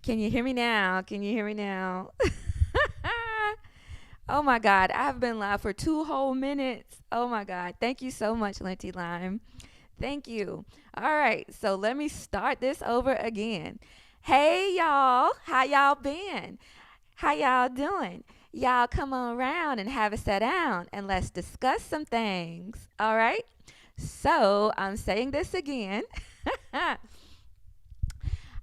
Can you hear me now? Can you hear me now? Oh my God, I've been live for 2 whole minutes. Oh my God. Thank you so much, Linty Lime. Thank you. All right, so let me start this over again. Hey y'all, how y'all been? How y'all doing? Y'all come on around and have a sit down and let's discuss some things. All right? So I'm saying this again.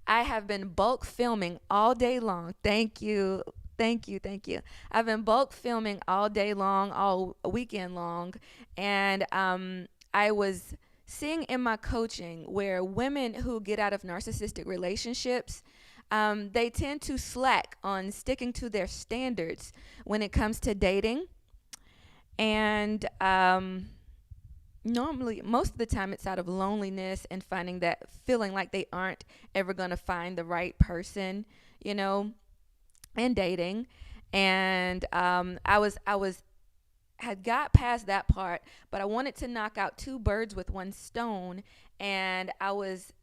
I have been bulk filming all day long. Thank you. Thank you. Thank you. I've been bulk filming all day long, all weekend long. And I was seeing in my coaching where women who get out of narcissistic relationships, they tend to slack on sticking to their standards when it comes to dating. And normally, most of the time, it's out of loneliness and finding that feeling like they aren't ever going to find the right person, you know, in dating. And I was had got past that part, but I wanted to knock out two birds with one stone, and I was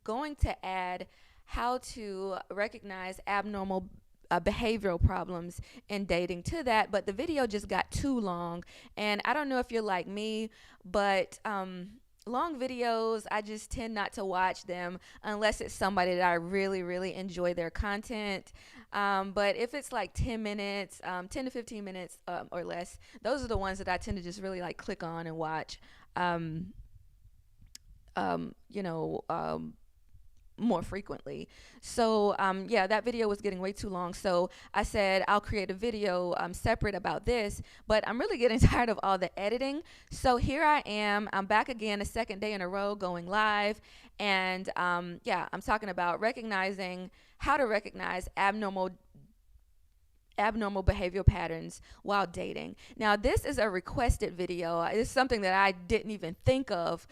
going to add how to recognize abnormal behavioral problems in dating to that, but the video just got too long. And I don't know if you're like me, but long videos, I just tend not to watch them unless it's somebody that I really, really enjoy their content. But if it's like 10 minutes, 10 to 15 minutes or less, those are the ones that I tend to just really like click on and watch. Um, you know, more frequently. So yeah, that video was getting way too long. So I said I'll create a video separate about this, but I'm really getting tired of all the editing. So here I am. I'm back again a second day in a row going live. And yeah, I'm talking about recognizing how to recognize abnormal behavioral patterns while dating. Now, this is a requested video. It's something that I didn't even think of.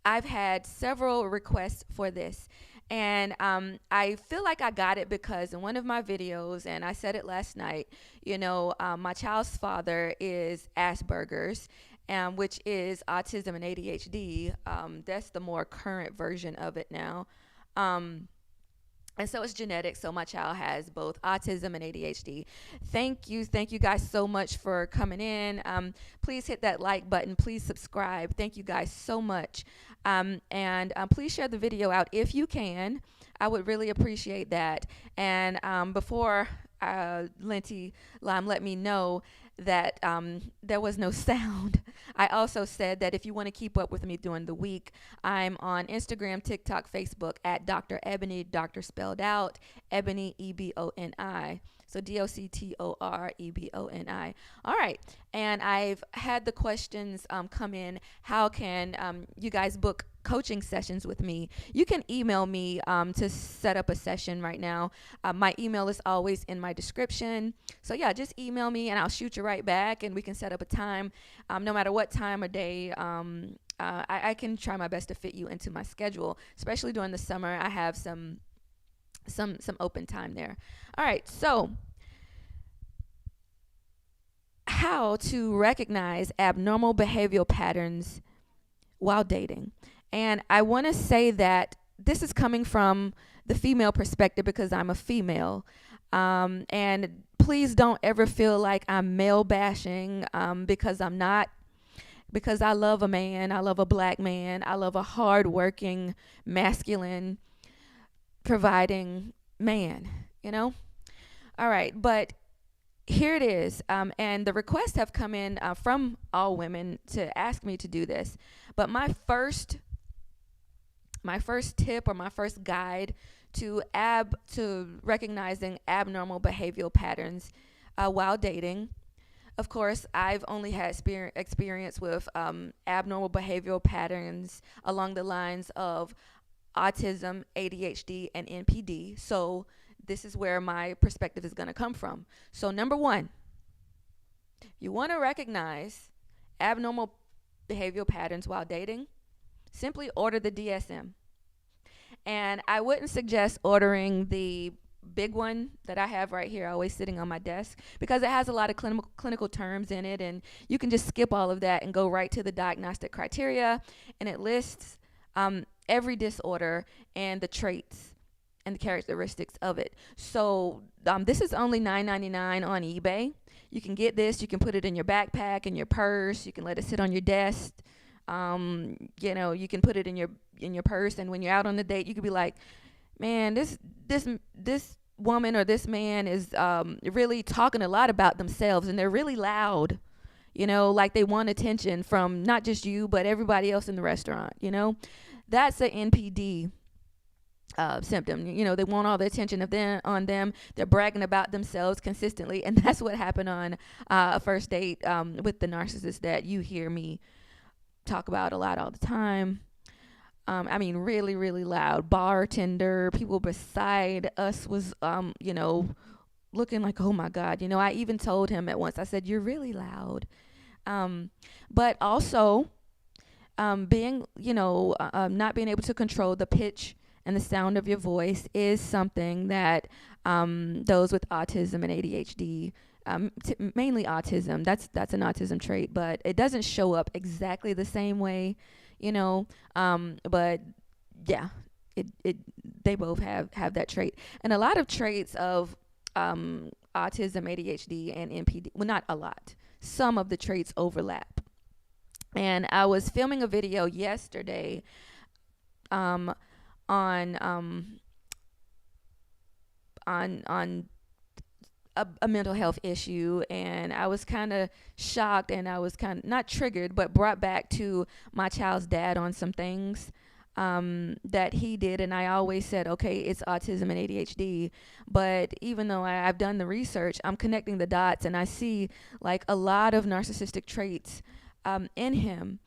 I've had several requests for this, and I feel like I got it because in one of my videos, and I said it last night, you know, my child's father is Asperger's, which is autism and ADHD. That's the more current version of it now. And so it's genetic. So my child has both autism and ADHD. Thank you guys so much for coming in. Please hit that like button. Please subscribe. Thank you guys so much. And please share the video out if you can. I would really appreciate that. And before Linty Lime let me know that there was no sound, I also said that if you want to keep up with me during the week, I'm on Instagram, TikTok, Facebook at Dr. Eboni, doctor spelled out, Ebony, Eboni. So DoctoreBoni. All right. And I've had the questions come in. How can you guys book coaching sessions with me? You can email me to set up a session right now. My email is always in my description. So yeah, just email me and I'll shoot you right back and we can set up a time. No matter what time of day, I can try my best to fit you into my schedule, especially during the summer. I have some open time there. All right, so how to recognize abnormal behavioral patterns while dating. And I want to say that this is coming from the female perspective because I'm a female. And please don't ever feel like I'm male bashing because I'm not. Because I love a man, I love a black man, I love a hardworking, masculine, providing man, you know? All right, but here it is. And the requests have come in from all women to ask me to do this. But my first tip or my first guide to recognizing abnormal behavioral patterns while dating. Of course, I've only had experience with abnormal behavioral patterns along the lines of autism, ADHD, and NPD. So this is where my perspective is going to come from. So number one, you want to recognize abnormal behavioral patterns while dating, simply order the DSM. And I wouldn't suggest ordering the big one that I have right here, always sitting on my desk, because it has a lot of clinical terms in it, and you can just skip all of that and go right to the diagnostic criteria, and it lists every disorder and the traits and the characteristics of it. So this is only $9.99 on eBay. You can get this. You can put it in your backpack, in your purse. You can let it sit on your desk. You can put it in your purse, and when you're out on a date, you could be like, man, this woman or this man is really talking a lot about themselves, and they're really loud. Like they want attention from not just you, but everybody else in the restaurant. That's an NPD symptom. They want all the attention on them. They're bragging about themselves consistently, and that's what happened on a first date with the narcissist that you hear me talk about a lot all the time. Really, really loud. Bartender, people beside us was, looking like, oh my God. I even told him at once, I said, you're really loud. But also being, not being able to control the pitch and the sound of your voice is something that those with autism and ADHD, mainly autism, that's an autism trait, but it doesn't show up exactly the same way, but yeah, they both have that trait. And a lot of traits of autism, ADHD, and NPD, well, not a lot, some of the traits overlap. And I was filming a video yesterday on a mental health issue, and I was kind of shocked, and I was kind of not triggered, but brought back to my child's dad on some things that he did. And I always said, okay, it's autism and ADHD, but even though I've done the research, I'm connecting the dots, and I see like a lot of narcissistic traits in him.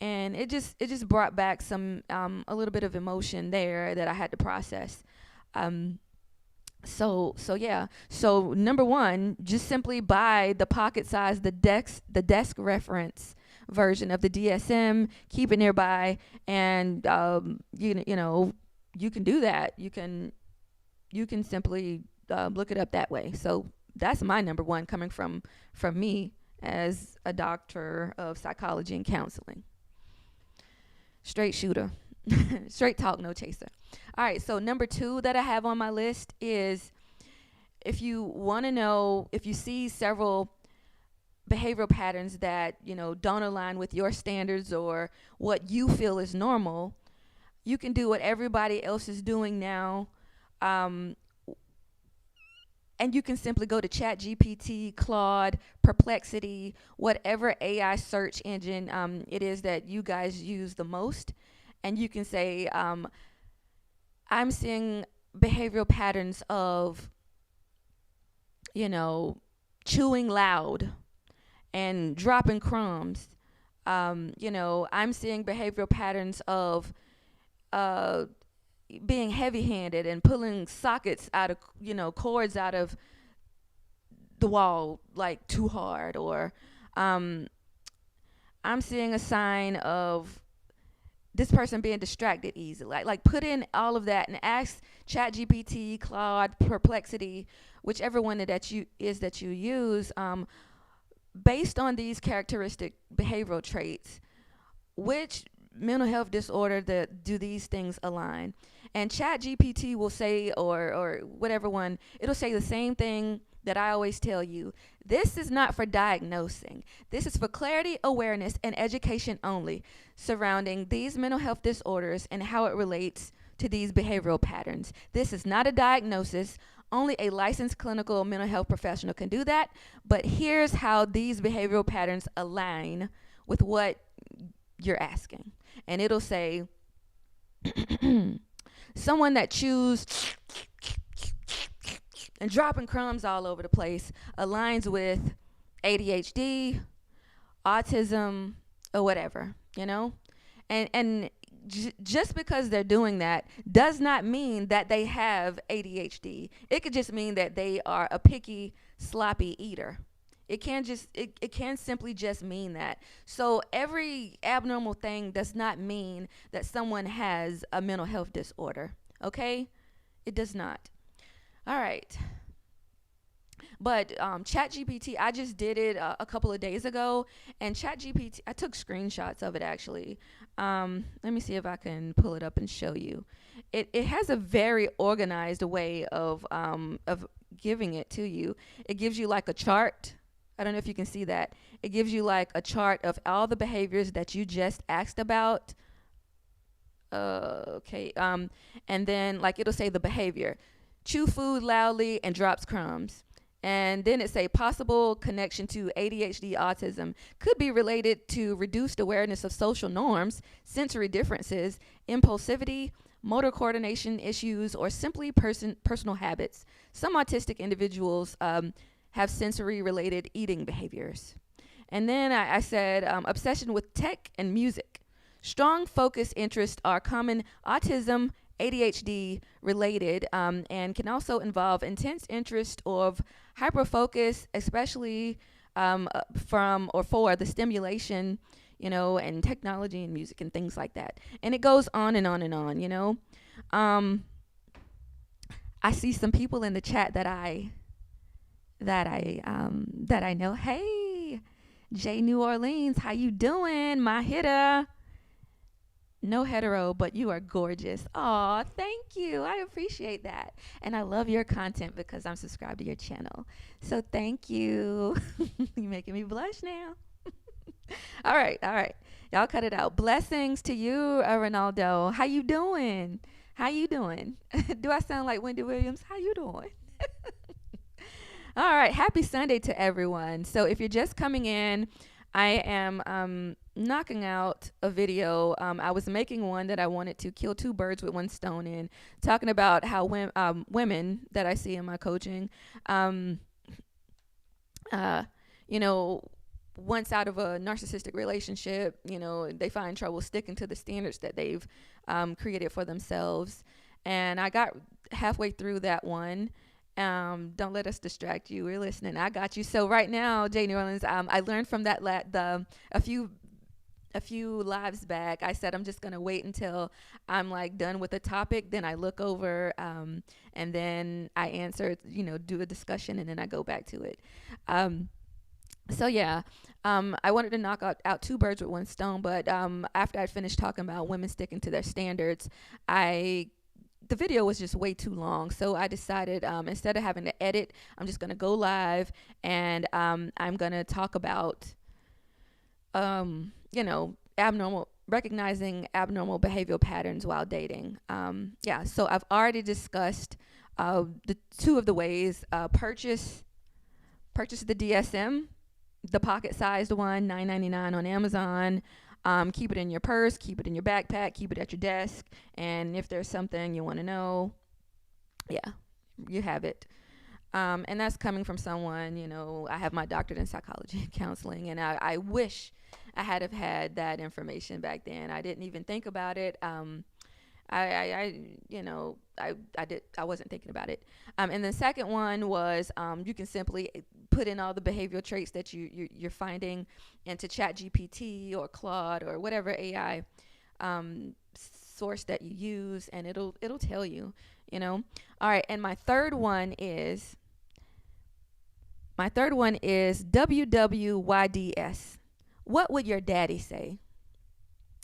And it just brought back some a little bit of emotion there that I had to process. So number one, just simply buy the pocket size, the desk reference version of the DSM, keep it nearby, and you can do that. You can simply look it up that way. So that's my number one, coming from me as a doctor of psychology and counseling. Straight shooter. Straight talk, no chaser. All right, so number two that I have on my list is, if you want to know, if you see several behavioral patterns that, don't align with your standards or what you feel is normal, you can do what everybody else is doing now. And you can simply go to ChatGPT, Claude, Perplexity, whatever AI search engine it is that you guys use the most. And you can say, I'm seeing behavioral patterns of, chewing loud and dropping crumbs. I'm seeing behavioral patterns of being heavy-handed and pulling sockets out of, cords out of the wall like too hard. Or I'm seeing a sign of this person being distracted easily. Like put in all of that and ask ChatGPT, Claude, Perplexity, whichever one that you use, based on these characteristic behavioral traits, which mental health disorder do these things align? And ChatGPT will say, or whatever one, it'll say the same thing that I always tell you. This is not for diagnosing. This is for clarity, awareness, and education only surrounding these mental health disorders and how it relates to these behavioral patterns. This is not a diagnosis. Only a licensed clinical mental health professional can do that. But here's how these behavioral patterns align with what you're asking. And it'll say, someone that chews and dropping crumbs all over the place aligns with ADHD, autism, or whatever, and just because they're doing that does not mean that they have ADHD. It could just mean that they are a picky, sloppy eater. It can simply just mean that. So every abnormal thing does not mean that someone has a mental health disorder. Okay? It does not. All right. But ChatGPT, I just did it a couple of days ago, and ChatGPT, I took screenshots of it actually. Let me see if I can pull it up and show you. it has a very organized way of giving it to you. It gives you like a chart. I don't know if you can see that. It gives you like a chart of all the behaviors that you just asked about. Okay. And then like it'll say the behavior: chew food loudly and drops crumbs. And then it say possible connection to ADHD autism could be related to reduced awareness of social norms, sensory differences, impulsivity, motor coordination issues, or simply personal habits. Some autistic individuals have sensory related eating behaviors. And then I said obsession with tech and music. Strong focus interests are common autism, ADHD related, and can also involve intense interest of hyperfocus, especially from or for the stimulation, and technology and music and things like that. And it goes on and on and on. I see some people in the chat that I know. Hey, Jay New Orleans, how you doing, my hitter? No hetero, but you are gorgeous. Aw, thank you. I appreciate that. And I love your content because I'm subscribed to your channel. So thank you. You're making me blush now. All right. Y'all cut it out. Blessings to you, Ronaldo. How you doing? Do I sound like Wendy Williams? How you doing? All right. Happy Sunday to everyone. So if you're just coming in, I am knocking out a video. I was making one that I wanted to kill two birds with one stone in, talking about how women that I see in my coaching, once out of a narcissistic relationship, they find trouble sticking to the standards that they've created for themselves. And I got halfway through that one. Don't let us distract you. We're listening. I got you. So right now, Jay New Orleans, I learned from that a few lives back. I said I'm just gonna wait until I'm like done with the topic. Then I look over, and then I answer. Do a discussion, and then I go back to it. So yeah, I wanted to knock out two birds with one stone. But after I finished talking about women sticking to their standards, the video was just way too long. So I decided instead of having to edit, I'm just going to go live, and I'm going to talk about, recognizing abnormal behavioral patterns while dating. So I've already discussed the two of the ways. Purchase the DSM, the pocket-sized one, $9.99 on Amazon. Keep it in your purse, keep it in your backpack, keep it at your desk. And if there's something you want to know, you have it. And that's coming from someone, I have my doctorate in psychology and counseling, and I wish I had have had that information back then. I didn't even think about it. I wasn't thinking about it. And the second one was, you can simply put in all the behavioral traits that you're finding into ChatGPT or Claude or whatever AI source that you use, and it'll tell you. All right. And my third one is WWYDS. What would your daddy say?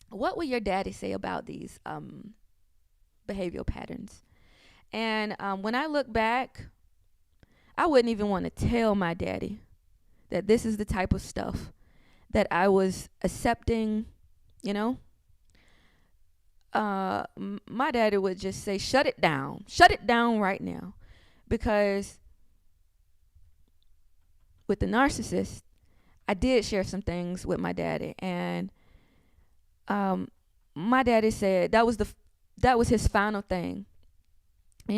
What would your daddy say about these behavioral patterns? And when I look back, I wouldn't even want to tell my daddy that this is the type of stuff that I was accepting. My daddy would just say, shut it down right now. Because with the narcissist, I did share some things with my daddy, and my daddy said that was his final thing. I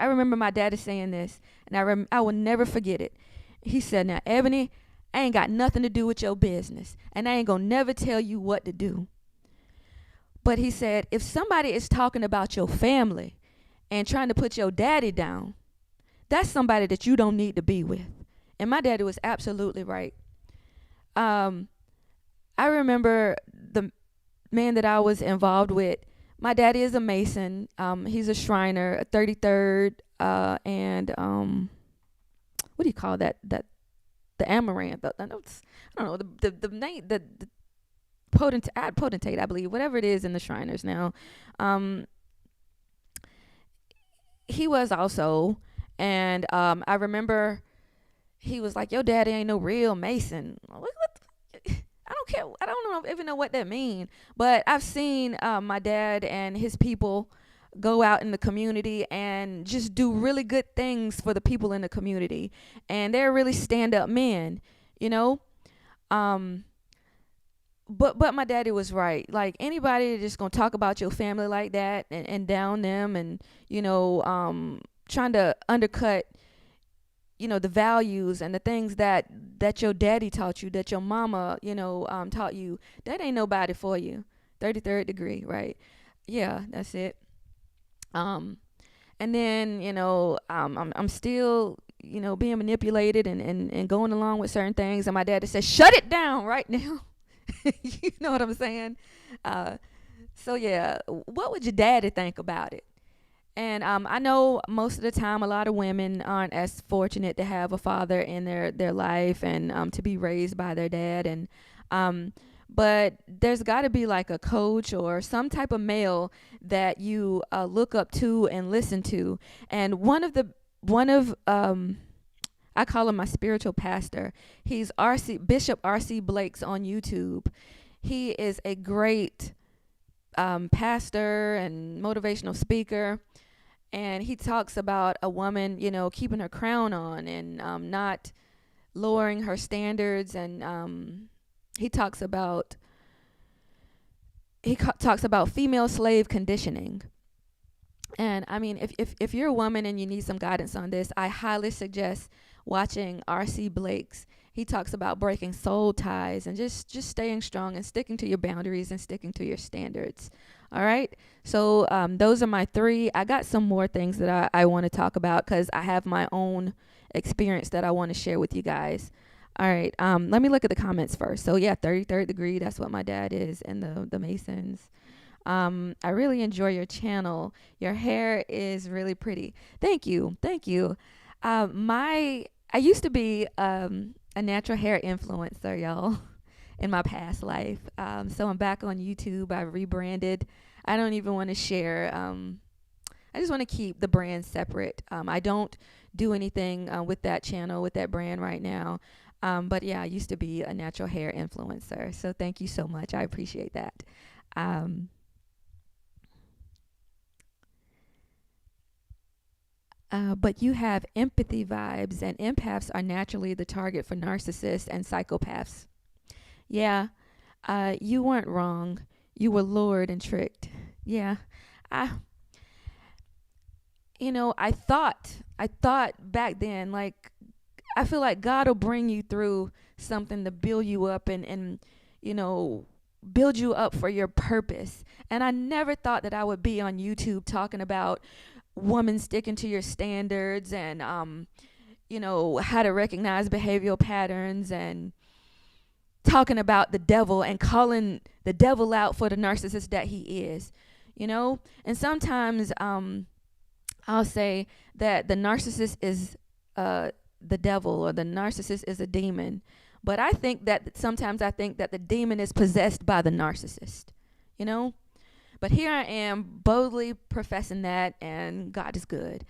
remember my daddy saying this, and I will never forget it. He said, "Now, Ebony, I ain't got nothing to do with your business, and I ain't gonna never tell you what to do." But he said, if somebody is talking about your family and trying to put your daddy down, that's somebody that you don't need to be with. And my daddy was absolutely right. I remember the man that I was involved with. My daddy is a Mason. He's a Shriner, a 33rd, and what do you call that? The Amaranth. I don't know the name. The potentate, I believe, whatever it is in the Shriners now. he was also, and I remember he was like, "Your daddy ain't no real Mason." I don't care. I don't know, even know what that mean. But I've seen my dad and his people go out in the community and just do really good things for the people in the community, and they're really stand-up men, you know. Um, but my daddy was right. Like, anybody just gonna talk about your family like that and down them, and trying to undercut the values and the things that your daddy taught you, that your mama taught you, that ain't nobody for you. 33rd degree, right? Yeah, that's it. um and then I'm still being manipulated and going along with certain things, and my daddy says, shut it down right now. You know what I'm saying? uh so yeah, what would your daddy think about it? And I know most of the time, a lot of women aren't as fortunate to have a father in their life, and to be raised by their dad. And but there's got to be like a coach or some type of male that you look up to and listen to. And one of I call him my spiritual pastor. He's Bishop R.C. Blake's on YouTube. He is a great pastor and motivational speaker. And he talks about a woman, keeping her crown on, and not lowering her standards. And he talks about female slave conditioning. And I mean, if you're a woman and you need some guidance on this, I highly suggest watching R.C. Blake's. He talks about breaking soul ties and just staying strong and sticking to your boundaries and sticking to your standards. All right. So those are my three. I got some more things that I want to talk about, because I have my own experience that I want to share with you guys. All right. Let me look at the comments first. So yeah, 33rd degree. That's what my dad is, and the Masons. I really enjoy your channel. Your hair is really pretty. Thank you. Thank you. I used to be a natural hair influencer, y'all, in my past life. So I'm back on YouTube. I rebranded. I don't even want to share. I just want to keep the brand separate. I don't do anything with that channel, with that brand right now. But yeah, I used to be a natural hair influencer. So thank you so much. I appreciate that. But you have empathy vibes, and empaths are naturally the target for narcissists and psychopaths. Yeah, you weren't wrong. You were lured and tricked. Yeah, I, I thought back then, like, I feel like God will bring you through something to build you up and build you up for your purpose. And I never thought that I would be on YouTube talking about woman sticking to your standards, and how to recognize behavioral patterns, and talking about the devil and calling the devil out for the narcissist that he is. And sometimes I'll say that the narcissist is the devil, or the narcissist is a demon. But I think that the demon is possessed by the narcissist. But here I am boldly professing that, and God is good.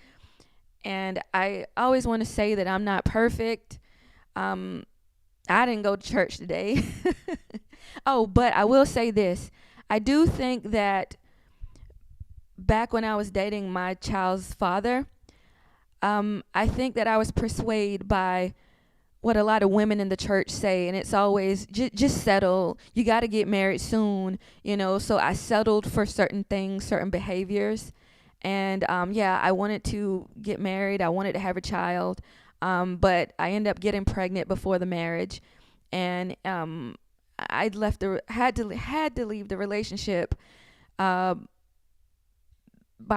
And I always want to say that I'm not perfect. I didn't go to church today. Oh, but I will say this. I do think that back when I was dating my child's father, I think that I was persuaded by what a lot of women in the church say, and it's always just settle. You got to get married soon, So I settled for certain things, certain behaviors, and I wanted to get married. I wanted to have a child, but I ended up getting pregnant before the marriage, and I had to leave the relationship. By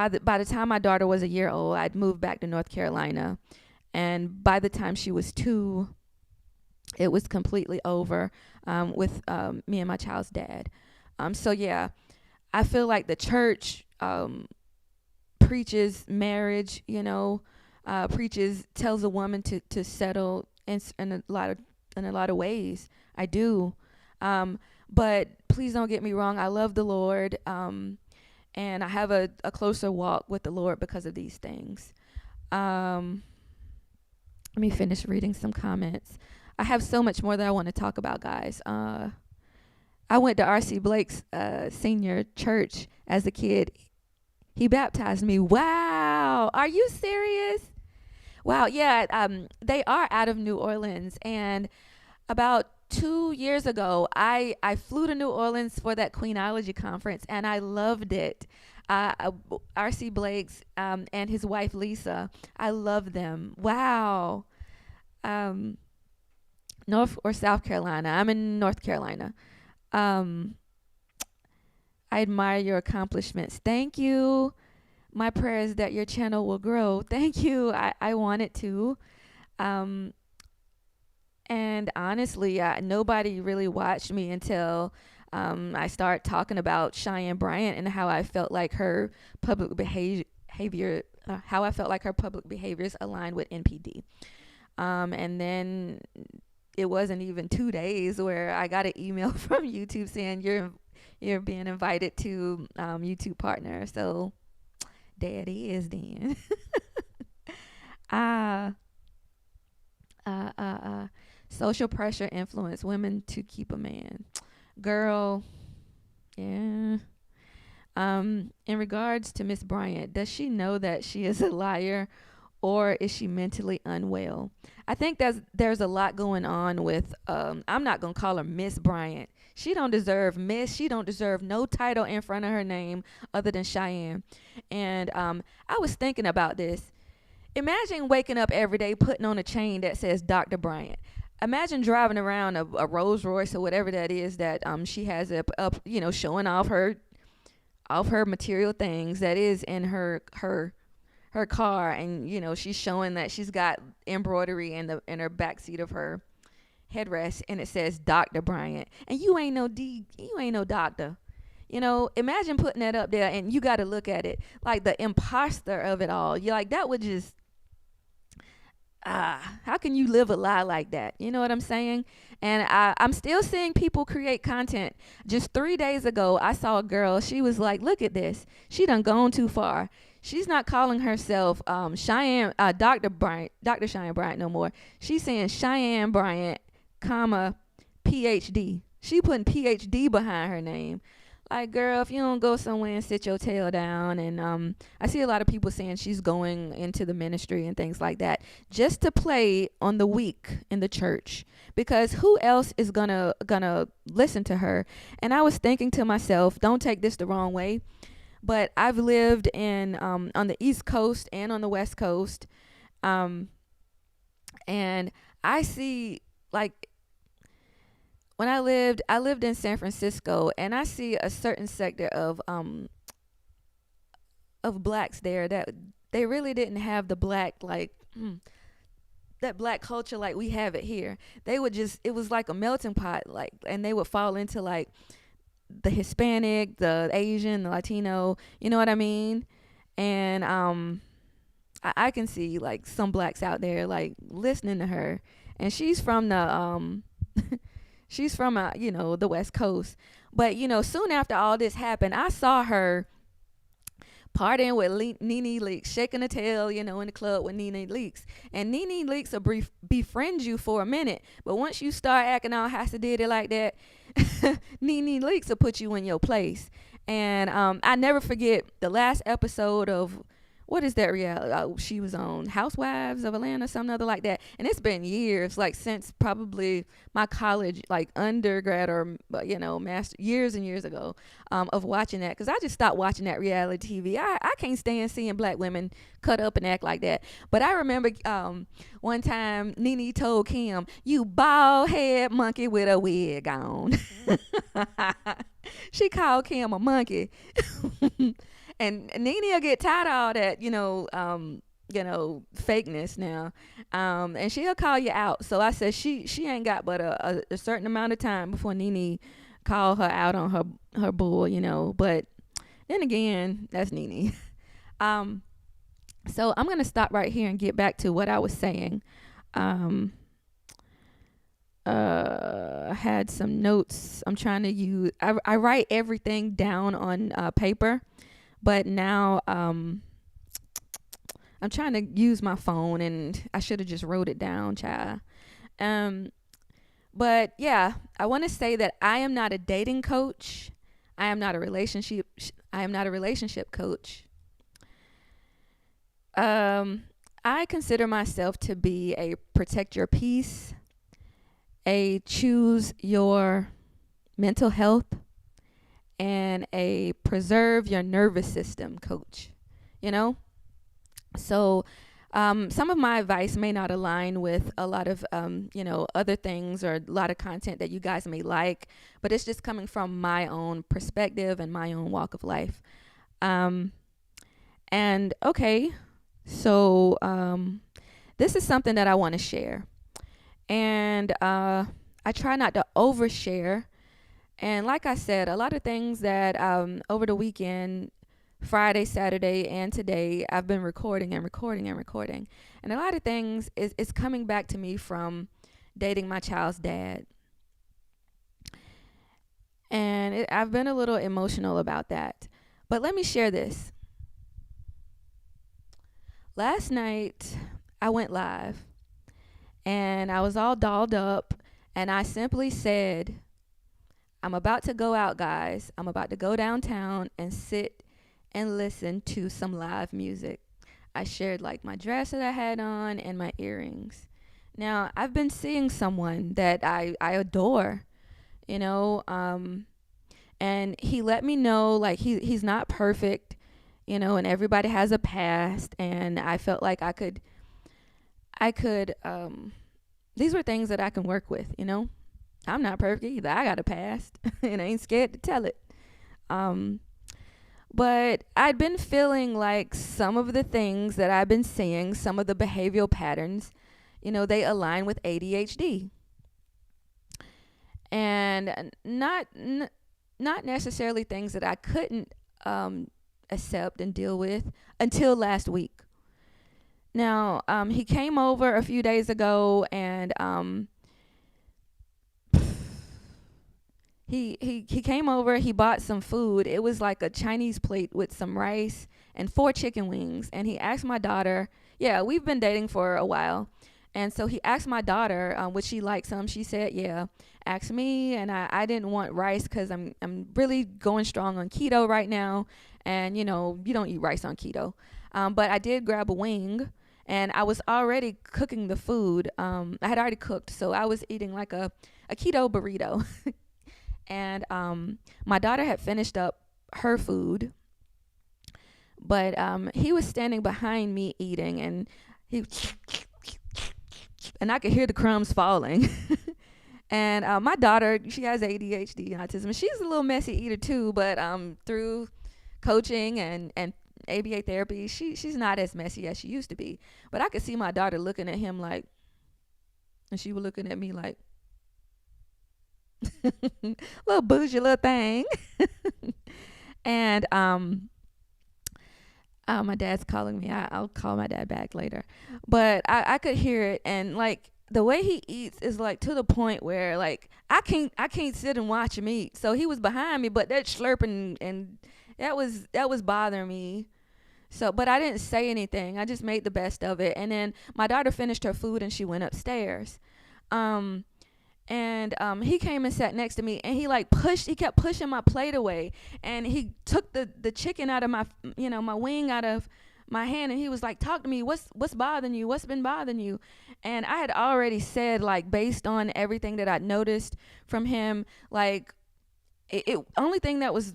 the time my daughter was a year old, I'd moved back to North Carolina. And by the time she was 2, it was completely over with me and my child's dad. So yeah, I feel like the church preaches marriage, tells a woman to settle in a lot of ways. I do. But please don't get me wrong. I love the Lord. And I have a closer walk with the Lord because of these things. Let me finish reading some comments. I have so much more that I want to talk about, guys. I went to R.C. Blake's senior church as a kid. He baptized me. Wow. Are you serious? Wow. Yeah. They are out of New Orleans. And about 2 years ago, I flew to New Orleans for that Queenology conference, and I loved it. R.C. Blake's and his wife, Lisa, I love them. Wow. North or South Carolina? I'm in North Carolina. I admire your accomplishments. Thank you. My prayer is that your channel will grow. Thank you. I want it to. And honestly, nobody really watched me until I started talking about Cheyenne Bryant and how I felt like her public behavior, behaviors aligned with NPD. And then it wasn't even 2 days where I got an email from YouTube saying you're being invited to YouTube partner. So there it is then. Social pressure influence women to keep a man. Girl, yeah. In regards to Miss Bryant, does she know that she is a liar, or is she mentally unwell? I think there's a lot going on with, I'm not going to call her Miss Bryant. She don't deserve Miss. She don't deserve no title in front of her name other than Cheyenne. And I was thinking about this. Imagine waking up every day putting on a chain that says Dr. Bryant. Imagine driving around a Rolls Royce or whatever that is that she has up, showing off her material things that is in her car, and she's showing that she's got embroidery in her back seat of her headrest, and it says Dr. Bryant, and you ain't no doctor. Imagine putting that up there, and you got to look at it like the imposter of it all. You're like, that would just how can you live a lie like that? You know what I'm saying? And I'm still seeing people create content. Just 3 days ago, I saw a girl. She was like, look at this. She done gone too far. She's not calling herself Dr. Cheyenne Bryant no more. She's saying Cheyenne Bryant, comma, PhD. She putting PhD behind her name. Like, girl, if you don't go somewhere and sit your tail down. And I see a lot of people saying she's going into the ministry and things like that just to play on the weak in the church, because who else is gonna listen to her? And I was thinking to myself, don't take this the wrong way, but I've lived in on the East Coast and on the West Coast, and I see, like, when I lived in San Francisco, and I see a certain sector of blacks there that they really didn't have the black, like, that black culture like we have it here. It was like a melting pot, like, and they would fall into like the Hispanic, the Asian, the Latino, you know what I mean? And I can see like some blacks out there like listening to her, and she's from the she's from the West Coast. But soon after all this happened, I saw her partying with Nene Leakes, shaking her tail, in the club with Nene Leakes. And Nene Leakes will befriend you for a minute, but once you start acting all hasidity like that, Nene Leakes will put you in your place. And I never forget the last episode of, what is that reality? She was on Housewives of Atlanta, something other like that. And it's been years, like since probably my college, like undergrad or, master, years and years ago, of watching that. Because I just stopped watching that reality TV. I can't stand seeing black women cut up and act like that. But I remember one time Nene told Kim, "You bald head monkey with a wig on." She called Kim a monkey. And Nene will get tired of all that, fakeness now. And she'll call you out. So I said she ain't got but a certain amount of time before Nene call her out on her bull, But then again, that's Nene. So I'm going to stop right here and get back to what I was saying. I had some notes I'm trying to use. I write everything down on paper. But now I'm trying to use my phone, and I should have just wrote it down, child. Um, but yeah, I want to say that I am not a dating coach. I am not a relationship. I am not a relationship coach. Um, I consider myself to be a protect your peace, a choose your mental health, and a preserve your nervous system coach. You know, so some of my advice may not align with a lot of other things or a lot of content that you guys may like, but it's just coming from my own perspective and my own walk of life. Um, and okay, so this is something that I want to share, and I try not to overshare. And like I said, a lot of things that over the weekend, Friday, Saturday, and today, I've been recording and recording and recording. And a lot of things is coming back to me from dating my child's dad. And I've been a little emotional about that. But let me share this. Last night, I went live and I was all dolled up, and I simply said, I'm about to go out, guys. I'm about to go downtown and sit and listen to some live music. I shared like my dress that I had on and my earrings. Now, I've been seeing someone that I adore, you know, and he let me know like he's not perfect, you know, and everybody has a past, and I felt like I could these were things that I can work with, you know. I'm not perfect either. I got a past and I ain't scared to tell it. But I'd been feeling like some of the things that I've been seeing, some of the behavioral patterns, you know, they align with ADHD. And not necessarily things that I couldn't accept and deal with until last week. Now, he came over a few days ago, and he came over. He bought some food. It was like a Chinese plate with some rice and 4 chicken wings. And he asked my daughter, yeah, we've been dating for a while. And so he asked my daughter, would she like some? She said, yeah. Asked me, and I didn't want rice because I'm really going strong on keto right now. And, you know, you don't eat rice on keto. But I did grab a wing, and I was already cooking the food. I had already cooked, so I was eating like a keto burrito. And my daughter had finished up her food, but he was standing behind me eating, and I could hear the crumbs falling. And my daughter, she has ADHD and autism. She's a little messy eater too, but through coaching and ABA therapy, she's not as messy as she used to be. But I could see my daughter looking at him like, and she was looking at me like, little bougie little thing. And my dad's calling me. I'll call my dad back later. But I could hear it, and like the way he eats is like to the point where like I can't sit and watch him eat. So he was behind me, but that slurping, and that was bothering me. So, but I didn't say anything. I just made the best of it. And then my daughter finished her food and she went upstairs. And he came and sat next to me, and he kept pushing my plate away, and he took the chicken out of my, my wing out of my hand, and he was like, talk to me, what's bothering you, what's been bothering you? And I had already said, like, based on everything that I'd noticed from him, like, it only thing that was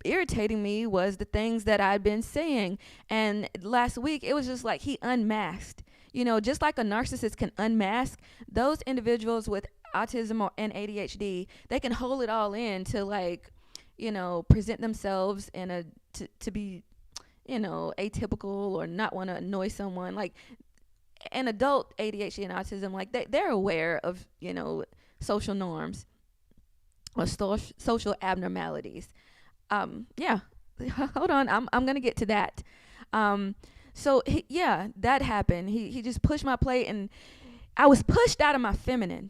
irritating me was the things that I'd been saying. And last week, it was just like he unmasked. Just like a narcissist can unmask, those individuals with autism and ADHD, they can hold it all in to present themselves in to be, atypical or not want to annoy someone. Like an adult ADHD and autism, like they're aware of, social norms or social abnormalities. Yeah, hold on. I'm going to get to that. So that happened. He just pushed my plate, and I was pushed out of my feminine,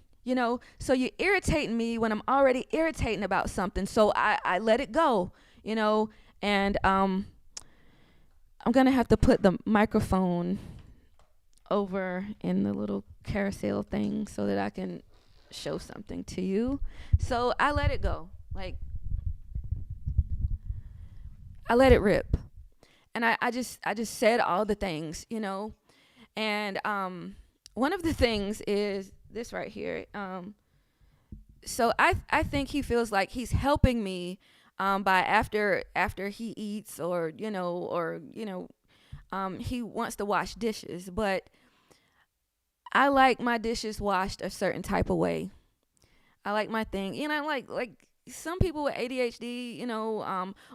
so you're irritating me when I'm already irritating about something. So I let it go, and I'm gonna have to put the microphone over in the little carousel thing so that I can show something to you. So I let it go. Like, I let it rip. And I just said all the things, you know. And one of the things is this right here. So I think he feels like he's helping me by after he eats, or he wants to wash dishes, but I like my dishes washed a certain type of way. I like my thing, like some people with ADHD,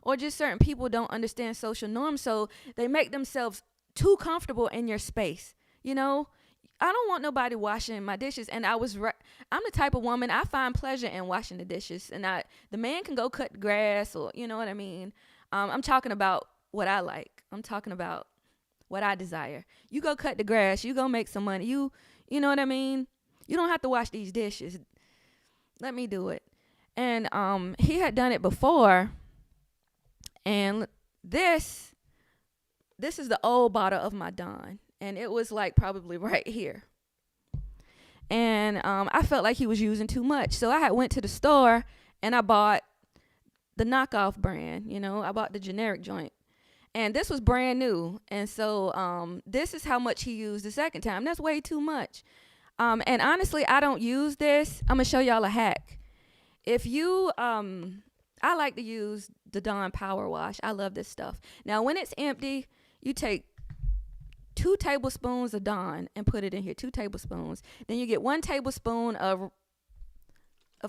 or just certain people don't understand social norms, so they make themselves too comfortable in your space. I don't want nobody washing my dishes. And I'm the type of woman, I find pleasure in washing the dishes. And the man can go cut the grass, or you know what I mean. I'm talking about what I like. I'm talking about what I desire. You go cut the grass. You go make some money. You know what I mean. You don't have to wash these dishes. Let me do it. And he had done it before. And this is the old bottle of my Dawn. And it was like probably right here. And I felt like he was using too much. So I had went to the store and I bought the knockoff brand. I bought the generic joint. And this was brand new. And so this is how much he used the second time. That's way too much. And honestly, I don't use this. I'm going to show y'all a hack. If you, I like to use the Dawn Power Wash. I love this stuff. Now, when it's empty, you take 2 tablespoons of Dawn and put it in here, 2 tablespoons. Then you get 1 tablespoon of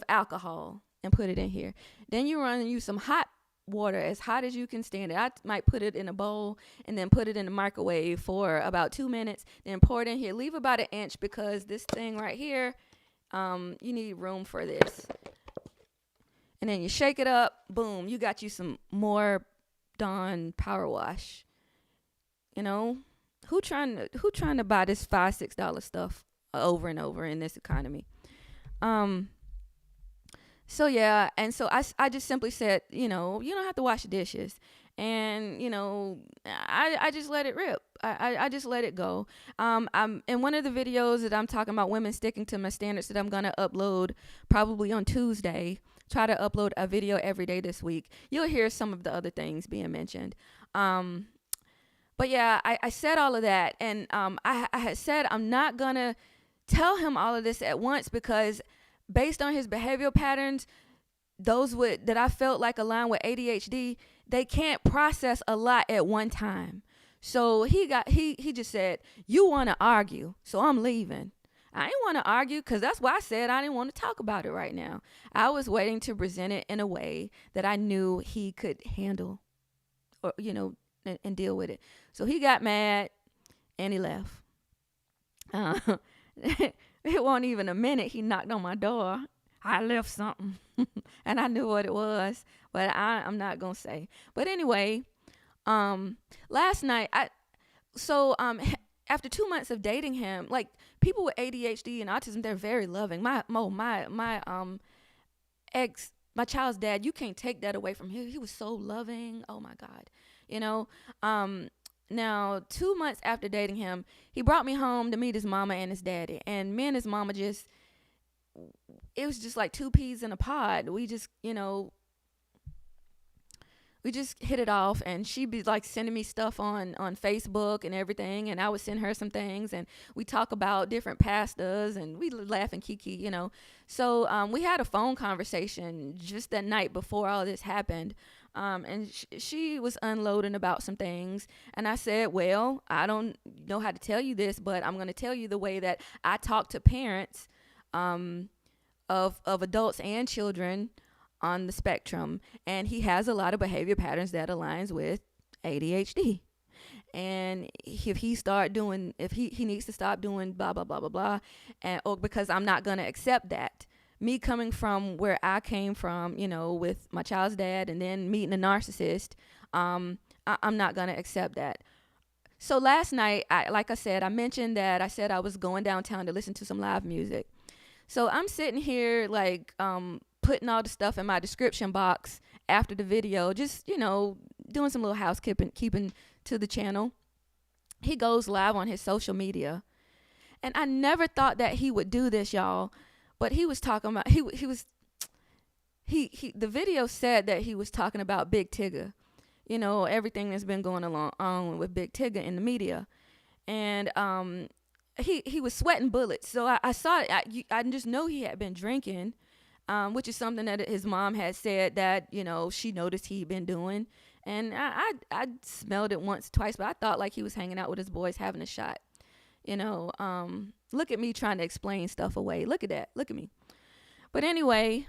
alcohol and put it in here. Then you use some hot water, as hot as you can stand it. I might put it in a bowl and then put it in the microwave for about 2 minutes. Then pour it in here. Leave about 1 inch because this thing right here, you need room for this. And then you shake it up. Boom, you got you some more Dawn Power Wash. Who trying to buy this $5-6 stuff over and over in this economy? So yeah, and so I just simply said, you don't have to wash the dishes, and I just let it rip. I just let it go. I'm in one of the videos that I'm talking about women sticking to my standards that I'm gonna upload probably on Tuesday. Try to upload a video every day this week. You'll hear some of the other things being mentioned. But yeah, I said all of that, and I had said I'm not gonna tell him all of this at once because based on his behavioral patterns, those that I felt like align with ADHD, they can't process a lot at one time. So he just said, "You want to argue, so I'm leaving." I didn't want to argue because that's why I said I didn't want to talk about it right now. I was waiting to present it in a way that I knew he could handle, or and deal with it. So he got mad and he left. It wasn't even a minute. He knocked on my door. I left something and I knew what it was, but I'm not going to say. But anyway, last night, after 2 months of dating him, like people with ADHD and autism, they're very loving. My ex, my child's dad, you can't take that away from him. He was so loving. Oh my God. Now 2 months after dating him, he brought me home to meet his mama and his daddy. And me and his mama it was just like 2 peas in a pod. We just hit it off, and she'd be like sending me stuff on Facebook and everything, and I would send her some things, and we talk about different pastors, and we laugh and kiki, So we had a phone conversation just that night before all this happened, and she was unloading about some things, and I said, well, I don't know how to tell you this, but I'm going to tell you the way that I talk to parents of adults and children on the spectrum, and he has a lot of behavior patterns that aligns with ADHD. And if he needs to stop doing blah blah blah blah blah, or because I'm not gonna accept that. Me coming from where I came from, with my child's dad, and then meeting a narcissist, I'm not gonna accept that. So last night, like I said, I mentioned that I said I was going downtown to listen to some live music. So I'm sitting here like putting all the stuff in my description box after the video, just doing some little housekeeping to to the channel. He goes live on his social media. And I never thought that he would do this, y'all. But he was talking about the video said that he was talking about Big Tigger. You know, everything that's been going on with Big Tigger in the media. And he was sweating bullets. So I saw it. I just know he had been drinking, which is something that his mom had said that, you know, she noticed he'd been doing. And I smelled it once, twice, but I thought like he was hanging out with his boys having a shot. You know, look at me trying to explain stuff away. Look at that. Look at me. But anyway,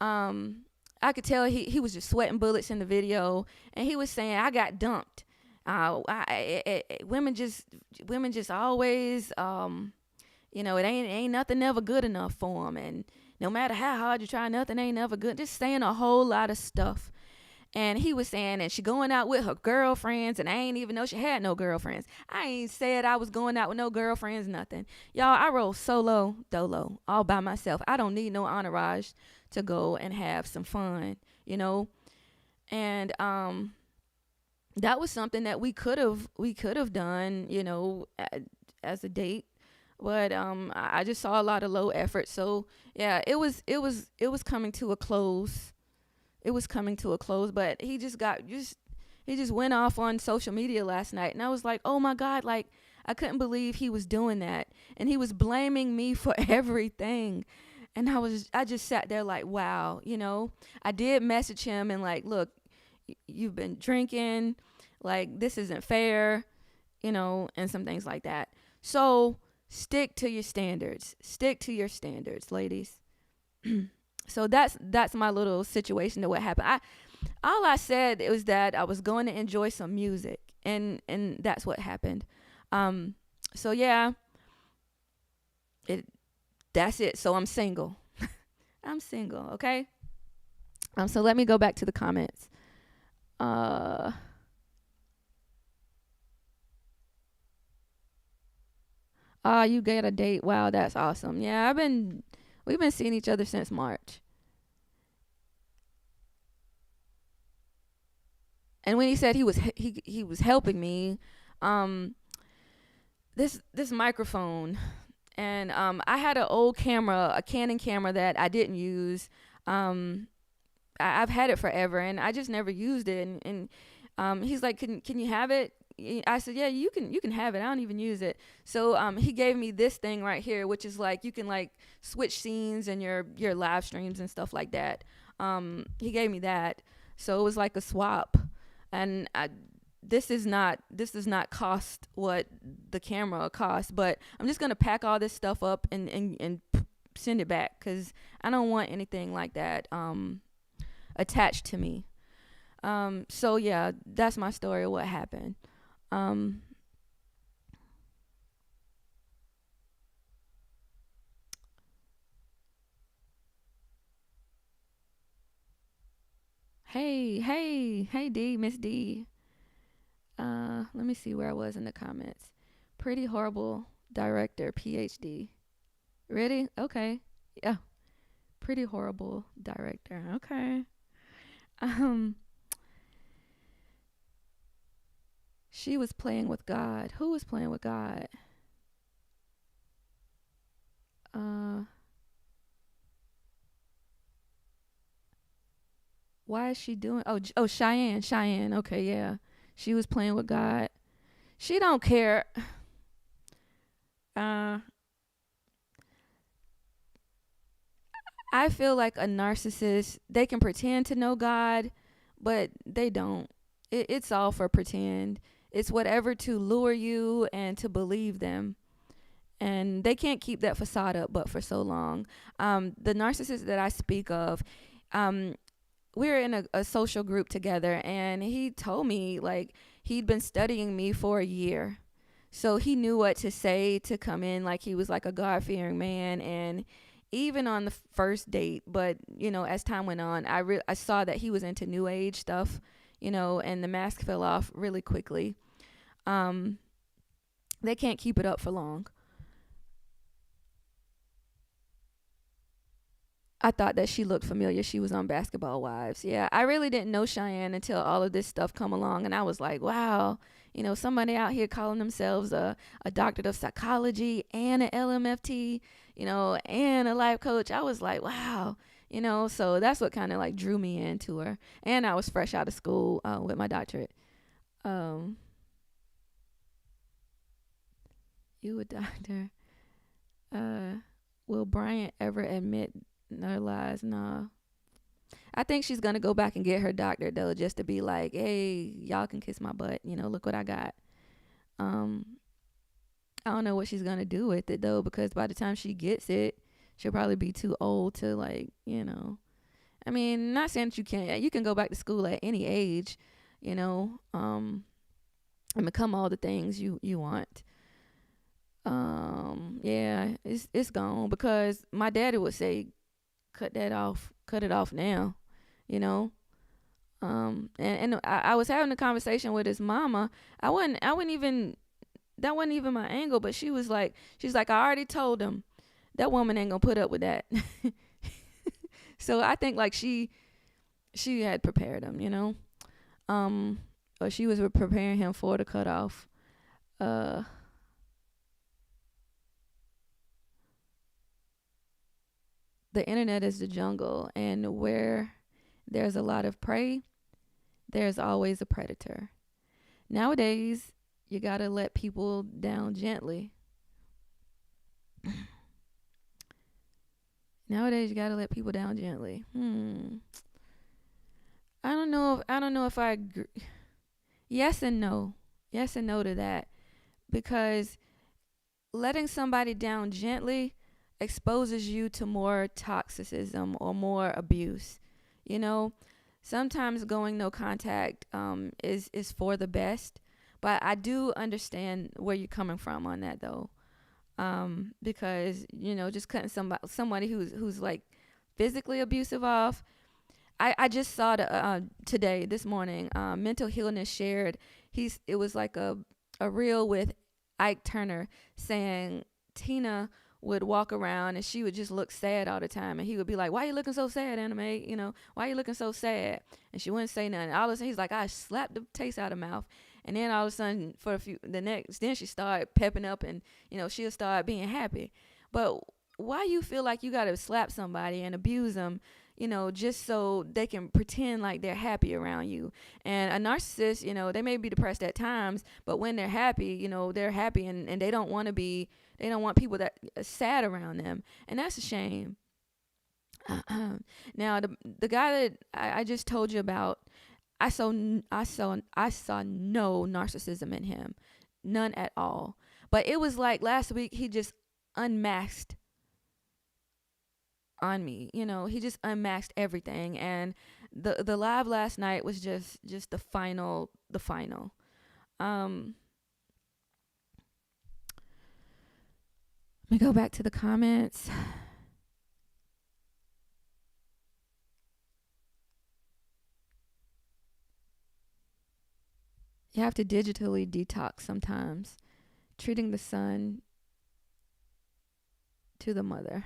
I could tell he was just sweating bullets in the video. And he was saying, I got dumped. Women just always, you know, it ain't nothing ever good enough for them. And no matter how hard you try, nothing ain't ever good. Just saying a whole lot of stuff. And he was saying that she going out with her girlfriends, and I ain't even know she had no girlfriends. I ain't said I was going out with no girlfriends, nothing. Y'all, I roll solo, dolo, all by myself. I don't need no entourage to go and have some fun, you know. And that was something that we could have done, you know, as a date. But I just saw a lot of low effort. So yeah, it was coming to a close. It was coming to a close, but he just went off on social media last night, and I was like, oh my God, like I couldn't believe he was doing that, and he was blaming me for everything, and I just sat there like, wow, you know. I did message him and like, look, you've been drinking, like this isn't fair, you know, and some things like that. So stick to your standards, ladies. So that's my little situation to what happened. All I said was that I was going to enjoy some music, and that's what happened. So yeah, that's it. So I'm single. I'm single, okay? So let me go back to the comments. You get a date. Wow, that's awesome. Yeah, we've been seeing each other since March. And when he said he was helping me, this microphone, and I had an old camera, a Canon camera that I didn't use. I've had it forever, and I just never used it. And he's like, can you have it? I said, yeah, you can have it. I don't even use it. So he gave me this thing right here, which is like you can like switch scenes and your live streams and stuff like that. He gave me that, so it was like a swap. And this does not cost what the camera costs, but I'm just gonna pack all this stuff up and send it back, because I don't want anything like that attached to me. So yeah, that's my story of what happened. Hey D, Miss D. Let me see where I was in the comments. Pretty horrible director, PhD. Ready? Okay. Yeah. Pretty horrible director. Okay. She was playing with God. Who was playing with God? Why is she doing? Oh, Cheyenne. Okay, yeah. She was playing with God. She don't care. I feel like a narcissist, they can pretend to know God, but they don't. It's all for pretend. It's whatever to lure you and to believe them. And they can't keep that facade up but for so long. The narcissist that I speak of, we're in a social group together, and he told me like he'd been studying me for a year. So he knew what to say to come in like he was like a God-fearing man. And even on the first date, but you know, as time went on, I saw that he was into new age stuff, you know, and the mask fell off really quickly. They can't keep it up for long. I thought that she looked familiar. She was on Basketball Wives. Yeah, I really didn't know Cheyenne until all of this stuff come along, and I was like, wow, Somebody out here calling themselves a doctor of psychology and an LMFT, and a life coach. I was like, wow, so that's what kind of like drew me into her. And I was fresh out of school with my doctorate. You a doctor. Will Bryant ever admit her lies? Nah. I think she's gonna go back and get her doctorate though, just to be like, hey, y'all can kiss my butt. Look what I got. I don't know what she's gonna do with it though, because by the time she gets it, she'll probably be too old to I mean, not saying that you can go back to school at any age, and become all the things you want. Yeah, it's gone, because my daddy would say, cut it off now, and I was having a conversation with his mama. I wouldn't even, that wasn't even my angle, but she's like, I already told him that woman ain't gonna put up with that. So I think like she had prepared him, or she was preparing him for the cutoff. The internet is the jungle, and where there's a lot of prey, there's always a predator. Nowadays, you gotta let people down gently. Nowadays, you gotta let people down gently. I don't know if I agree. Yes and no. Yes and no to that, because letting somebody down gently exposes you to more toxicism or more abuse. Sometimes going no contact is for the best, but I do understand where you're coming from on that though. Because just cutting somebody who's like physically abusive off. I just saw this morning, Mental Healness shared. It was like a reel with Ike Turner saying Tina would walk around and she would just look sad all the time, and he would be like, "Why are you looking so sad, Anime? Why are you looking so sad?" And she wouldn't say nothing. All of a sudden, he's like, "I slapped the taste out of her mouth." And then all of a sudden, then she started pepping up, and she'll start being happy. But why you feel like you gotta slap somebody and abuse them, just so they can pretend like they're happy around you? And a narcissist, they may be depressed at times, but when they're happy, they're happy, and they don't want people that are sad around them, and that's a shame. Now, the guy that I just told you about, I saw no narcissism in him, none at all. But it was like last week he just unmasked on me. He just unmasked everything, and the live last night was just the final. Let me go back to the comments. You have to digitally detox sometimes. Treating the son to the mother.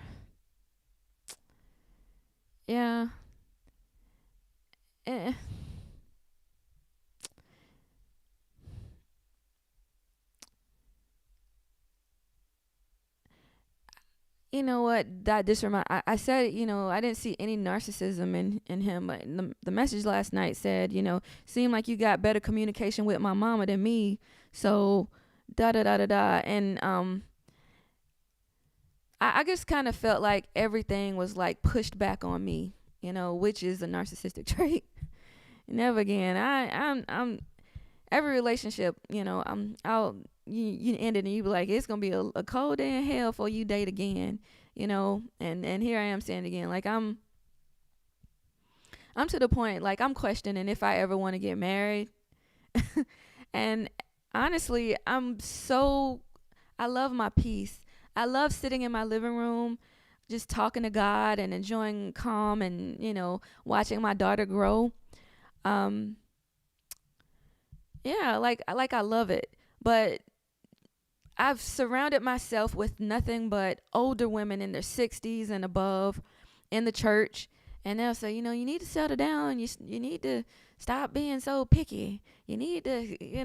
Yeah. You know what? I said, I didn't see any narcissism in him, but the message last night said, seemed like you got better communication with my mama than me. So, da da da da da. And I just kind of felt like everything was like pushed back on me, which is a narcissistic trait. Never again. I'm every relationship, you end it and you be like, it's gonna be a cold day in hell for you date again, and here I am saying again, like I'm to the point, like I'm questioning if I ever want to get married. And honestly, I love my peace. I love sitting in my living room just talking to God and enjoying calm and watching my daughter grow. Yeah, like I love it, but I've surrounded myself with nothing but older women in their 60s and above in the church, and they'll say, you need to settle down. You need to stop being so picky. You need to, you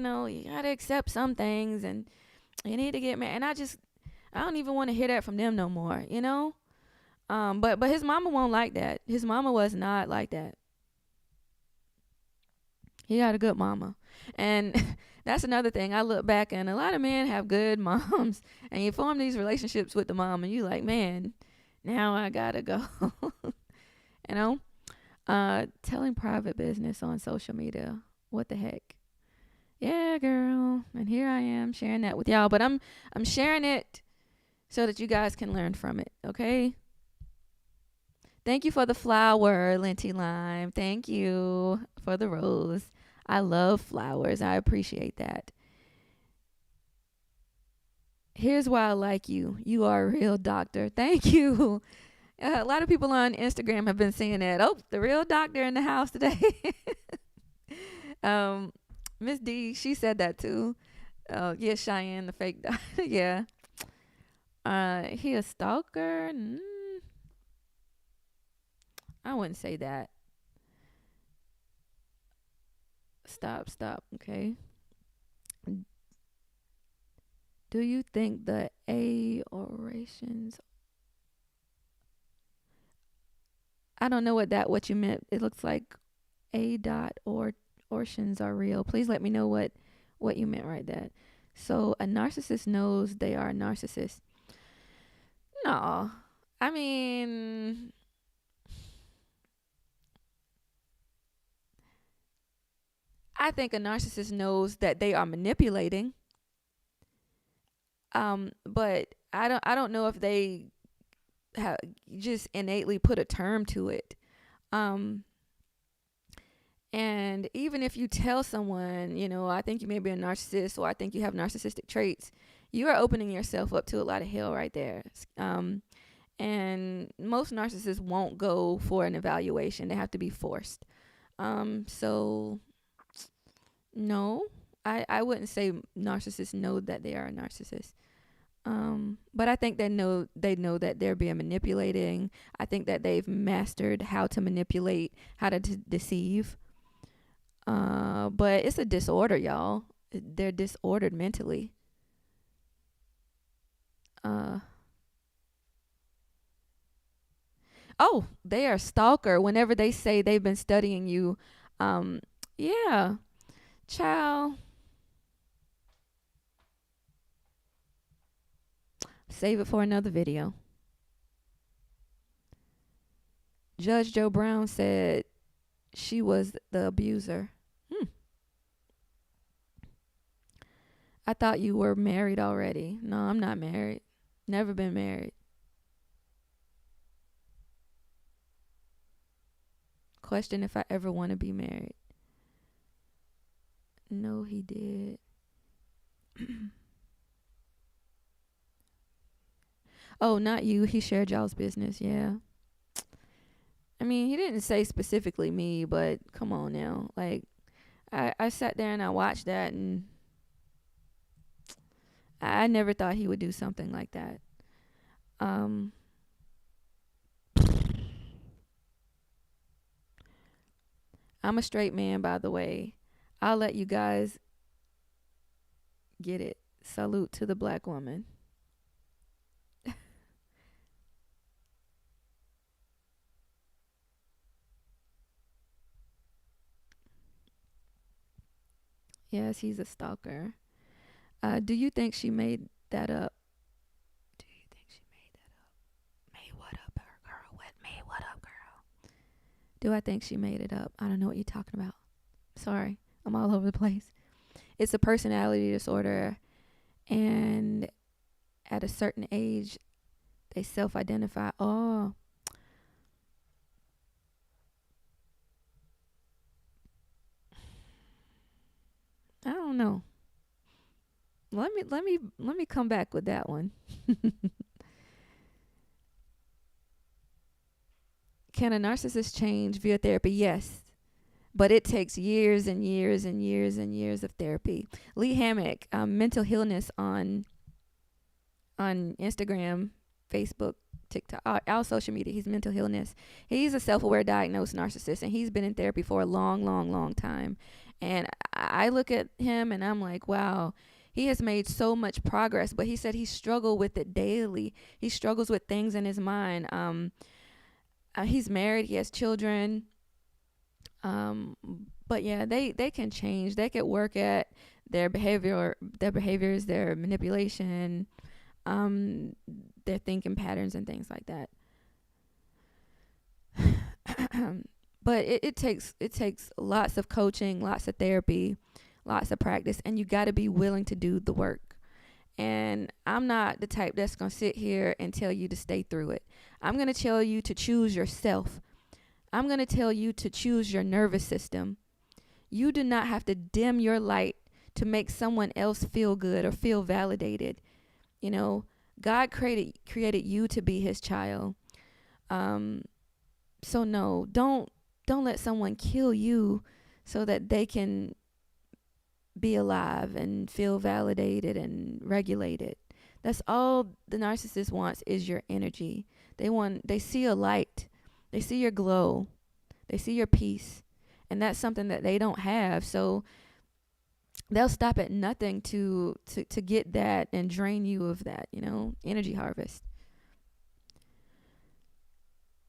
got to accept some things, and you need to get married. And I don't even want to hear that from them no more, But his mama won't like that. His mama was not like that. He got a good mama. And that's another thing. I look back, and a lot of men have good moms, and you form these relationships with the mom, and you like, man, now I gotta go. you know Telling private business on social media, what the heck? Yeah, girl. And here I am sharing that with y'all, but I'm sharing it so that you guys can learn from it. Okay. Thank you for the flower, Linty Lime. Thank you for the rose. I love flowers. I appreciate that. Here's why I like you. You are a real doctor. Thank you. A lot of people on Instagram have been saying that. Oh, the real doctor in the house today. Miss D, she said that too. Yeah, Cheyenne, the fake doctor. Yeah. He a stalker? I wouldn't say that. Stop. Okay. Do you think the A orations? I don't know what you meant. It looks like A dot or ortions are real. Please let me know what you meant right there. So a narcissist knows they are a narcissist. No. I mean, I think a narcissist knows that they are manipulating. But I don't know if they just innately put a term to it. And even if you tell someone, I think you may be a narcissist, or I think you have narcissistic traits, you are opening yourself up to a lot of hell right there. And most narcissists won't go for an evaluation. They have to be forced. So no, I wouldn't say narcissists know that they are a narcissist. But I think they know that they're being manipulating. I think that they've mastered how to manipulate, how to deceive. But it's a disorder, y'all. They're disordered mentally. Oh, they are a stalker whenever they say they've been studying you. Yeah, child. Save it for another video. Judge Joe Brown said she was the abuser. I thought you were married already. No, I'm not married. Never been married. Question if I ever want to be married. No, he did. Oh, not you. He shared y'all's business. Yeah. I mean, he didn't say specifically me, but come on now. Like, I sat there and I watched that, and I never thought he would do something like that. I'm a straight man, by the way. I'll let you guys get it. Salute to the black woman. Yes, he's a stalker. Do you think she made that up? Do you think she made that up? Made what up, girl? What made what up, girl? Do I think she made it up? I don't know what you're talking about. Sorry, I'm all over the place. It's a personality disorder, and at a certain age, they self-identify. Oh, I don't know. Let me come back with that one. Can a narcissist change via therapy? Yes. But it takes years and years and years and years of therapy. Lee Hammock, Mental Illness on Instagram, Facebook, TikTok, all social media. He's mental illness. He's a self-aware diagnosed narcissist, and he's been in therapy for a long, long, long time. And I look at him and I'm like, wow, he has made so much progress. But he said he struggled with it daily. He struggles with things in his mind. He's married. He has children. But yeah, they can change. They could work at their behaviors, their manipulation, their thinking patterns and things like that. But it takes lots of coaching, lots of therapy, lots of practice, and you got to be willing to do the work. And I'm not the type that's going to sit here and tell you to stay through it. I'm going to tell you to choose yourself. I'm going to tell you to choose your nervous system. You do not have to dim your light to make someone else feel good or feel validated. You know, God created you to be his child. So no, don't let someone kill you so that they can be alive and feel validated and regulated. That's all the narcissist wants, is your energy. They see a light. They see your glow. They see your peace. And that's something that they don't have. So they'll stop at nothing to get that and drain you of that, energy harvest.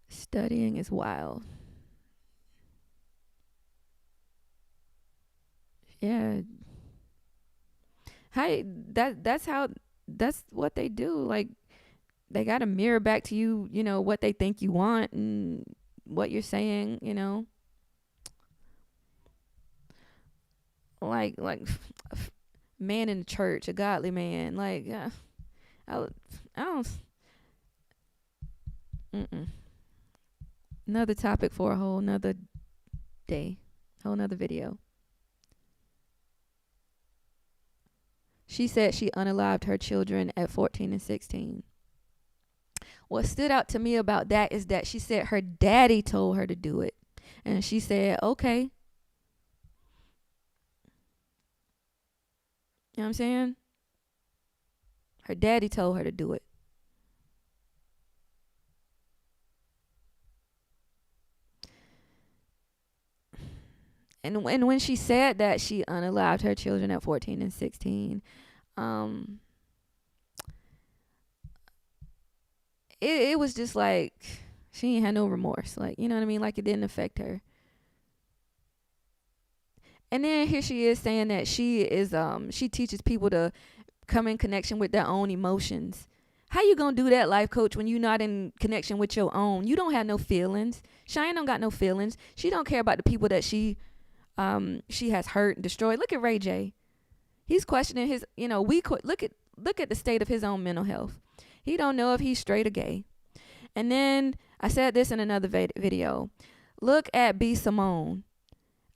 Studying is wild. Yeah. Hey, that's what they do. Like, they got to mirror back to you, what they think you want and what you're saying, like a man in the church, a godly man, like, I don't. Another topic for a whole nother day, whole nother video. She said she unalived her children at 14 and 16. What stood out to me about that is that she said her daddy told her to do it. And she said, okay. You know what I'm saying? Her daddy told her to do it. And when she said that she unalived her children at 14 and 16, it was just like she ain't had no remorse. Like, you know what I mean? Like, it didn't affect her. And then here she is saying that she teaches people to come in connection with their own emotions. How you gonna do that, life coach, when you're not in connection with your own? You don't have no feelings. Cheyenne don't got no feelings. She don't care about the people that she has hurt and destroyed. Look at Ray J. He's questioning his, look at the state of his own mental health. He don't know if he's straight or gay. And then I said this in another video. Look at B. Simone.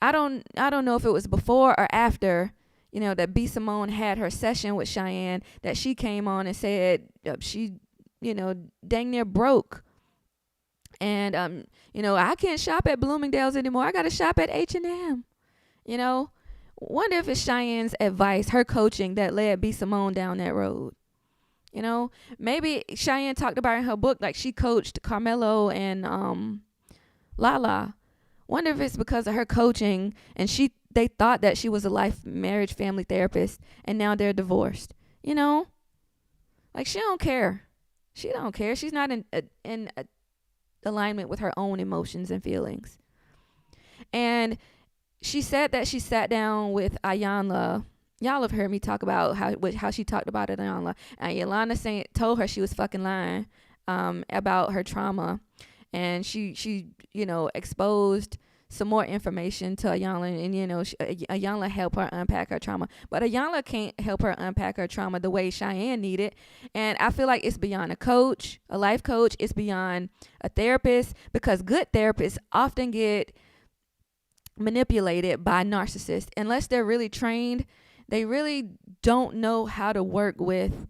I don't know if it was before or after, that B. Simone had her session with Cheyenne, that she came on and said she, dang near broke. And, I can't shop at Bloomingdale's anymore. I got to shop at H&M. Wonder if it's Cheyenne's advice, her coaching, that led B. Simone down that road. Maybe Cheyenne talked about in her book, like she coached Carmelo and Lala. Wonder if it's because of her coaching and they thought that she was a life, marriage, family therapist, and now they're divorced. Like, she don't care. She don't care. She's not in alignment with her own emotions and feelings. And she said that she sat down with Ayanla. Y'all have heard me talk about how she talked about it, Ayanla. And Ayanla told her she was fucking lying about her trauma. And she exposed some more information to Ayanla. And, Ayanla helped her unpack her trauma. But Ayanla can't help her unpack her trauma the way Cheyenne needed. And I feel like it's beyond a coach, a life coach. It's beyond a therapist, because good therapists often get manipulated by narcissists. Unless they're really trained, they really don't know how to work with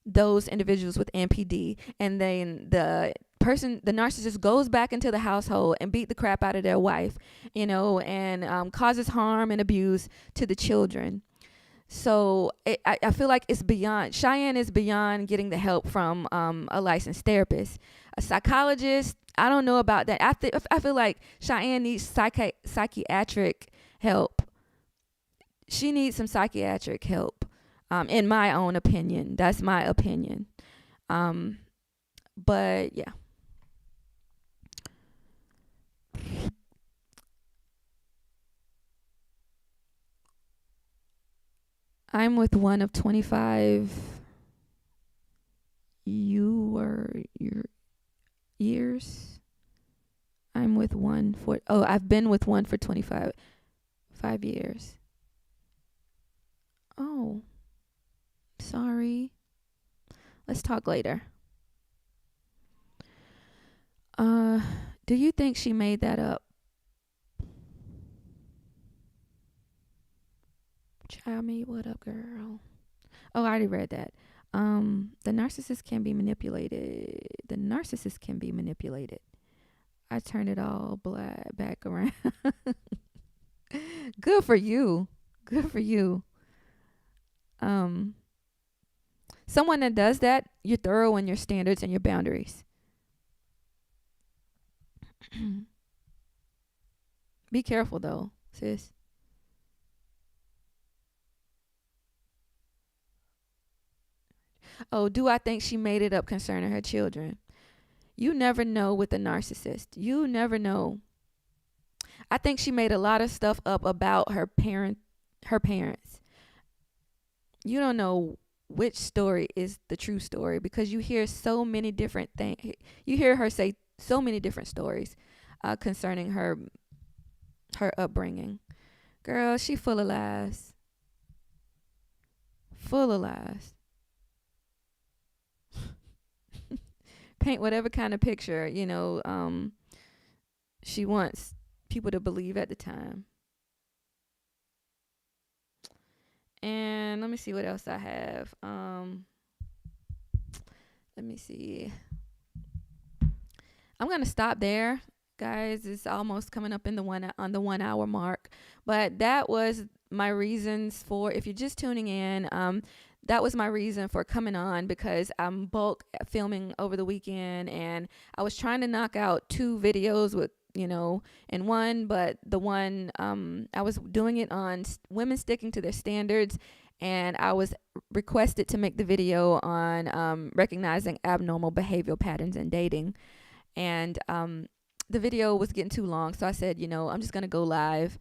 those individuals with NPD. And then the narcissist goes back into the household and beat the crap out of their wife, and causes harm and abuse to the children. So I feel like it's beyond, Cheyenne is beyond getting the help from a licensed therapist. A psychologist, I don't know about that. I feel like Cheyenne needs psychiatric help. She needs some psychiatric help, in my own opinion. That's my opinion. But yeah. I'm with one of 25 your years. I've been with one for 5 years. Oh, sorry. Let's talk later. Do you think she made that up? Child me, what up, girl? Oh, I already read that. The narcissist can be manipulated. I turned it all back around. Good for you. Someone that does that, you're thorough in your standards and your boundaries. Be careful though, sis. Oh, do I think she made it up concerning her children? You never know with a narcissist. You never know. I think she made a lot of stuff up about her parents. You don't know which story is the true story because you hear so many different things. You hear her say so many different stories concerning her upbringing. Girl, she full of lies. Paint whatever kind of picture, she wants people to believe at the time. And let me see what else I have. Let me see. I'm gonna stop there, guys. It's almost coming up in the 1 hour mark. But that was my reasons for, if you're just tuning in, that was my reason for coming on, because I'm bulk filming over the weekend and I was trying to knock out 2 videos with, in one, but the one, I was doing it on women sticking to their standards, and I was requested to make the video on recognizing abnormal behavioral patterns in dating. And the video was getting too long, so I said, I'm just going to go live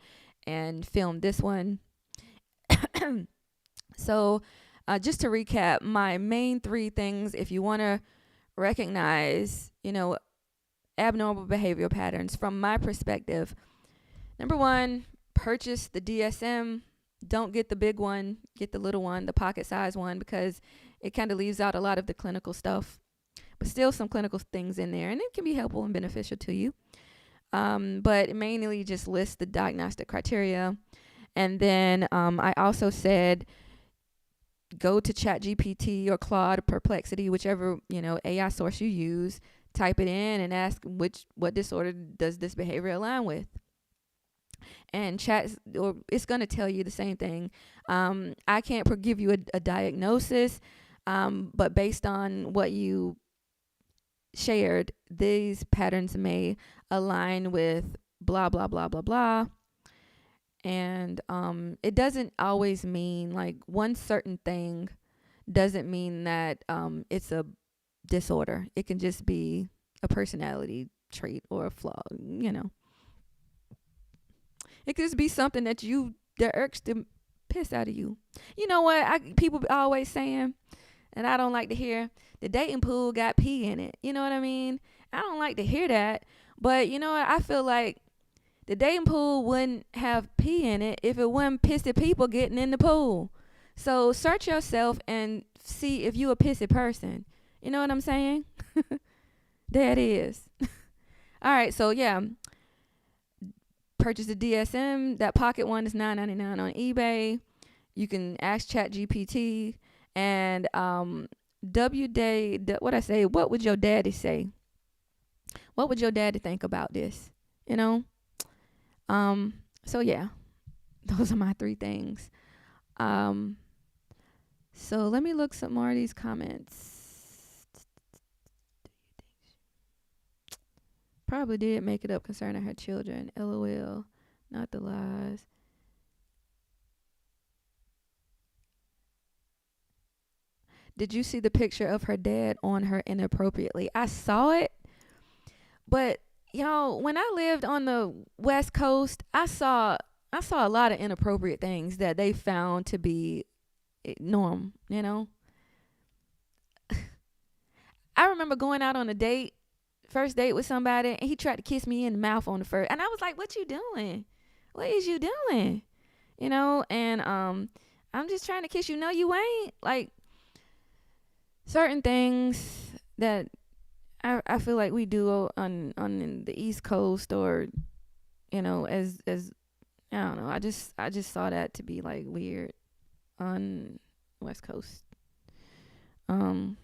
and film this one. So just to recap, my main 3 things, if you want to recognize, abnormal behavioral patterns from my perspective. Number 1, purchase the DSM. Don't get the big one, get the little one, the pocket size one, because it kind of leaves out a lot of the clinical stuff, but still some clinical things in there, and it can be helpful and beneficial to you. But mainly just list the diagnostic criteria. And then I also said, go to ChatGPT or Claude, Perplexity, whichever, AI source you use, type it in and ask what disorder does this behavior align with. And it's going to tell you the same thing. I can't give you a diagnosis, but based on what you shared, these patterns may align with blah, blah, blah, blah, blah. And it doesn't always mean, like, one certain thing doesn't mean that it's a disorder. It can just be a personality trait or a flaw, It could just be something that irks the piss out of you. You know what? People always saying, and I don't like to hear, the dating pool got pee in it. You know what I mean? I don't like to hear that. But you know what? I feel like the dating pool wouldn't have pee in it if it wasn't pissy people getting in the pool. So search yourself and see if you a pissy person. You know what I'm saying? There it is. All right. So yeah. Purchase the DSM. That pocket one is $9.99 on eBay. You can ask ChatGPT. And what would your daddy say? What would your daddy think about this? So yeah, those are my 3 things. Um, so let me look some more of these comments. Probably did make it up concerning her children. LOL. Not the lies. Did you see the picture of her dad on her inappropriately? I saw it, but when I lived on the West Coast, I saw a lot of inappropriate things that they found to be norm. I remember going out on a date, first date with somebody, and he tried to kiss me in the mouth on the first, and I was like, "What you doing? What is you doing?" And I'm just trying to kiss you. No, you ain't. Like, certain things that I feel like we do on the East Coast, or as I don't know. I just saw that to be like weird on West Coast. I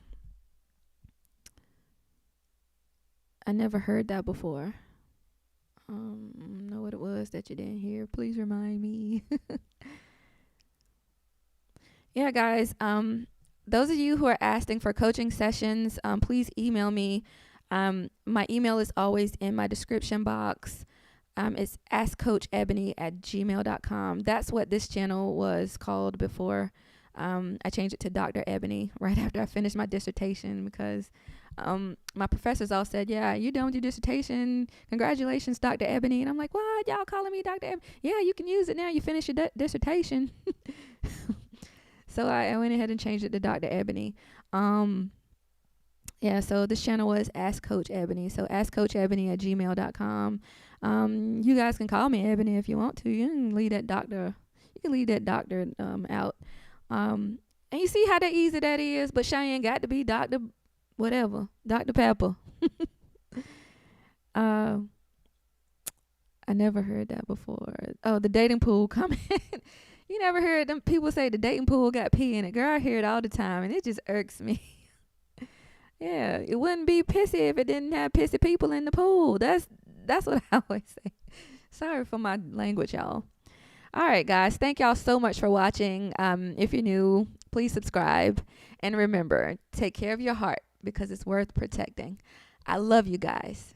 never heard that before. Know what it was that you didn't hear? Please remind me. Yeah, guys. Those of you who are asking for coaching sessions, please email me. My email is always in my description box. It's askcoachebony@gmail.com. That's what this channel was called before. I changed it to Dr. Ebony right after I finished my dissertation, because my professors all said, "Yeah, you done with your dissertation. Congratulations, Dr. Ebony." And I'm like, "What? Y'all calling me Dr. Ebony? Yeah, you can use it now. You finished your dissertation." So I went ahead and changed it to Dr. Ebony. Yeah, so this channel was Ask Coach Ebony. So askcoachebony@gmail.com. You guys can call me Ebony if you want to. You can leave that doctor. You can leave that doctor out. And you see how easy that is. But Cheyenne got to be Dr. Whatever, Dr. Pepper. I never heard that before. Oh, the dating pool comment. You never heard them people say the dating pool got pee in it. Girl, I hear it all the time, and it just irks me. Yeah, it wouldn't be pissy if it didn't have pissy people in the pool. That's what I always say. Sorry for my language, y'all. All right, guys. Thank y'all so much for watching. If you're new, please subscribe. And remember, take care of your heart, because it's worth protecting. I love you guys.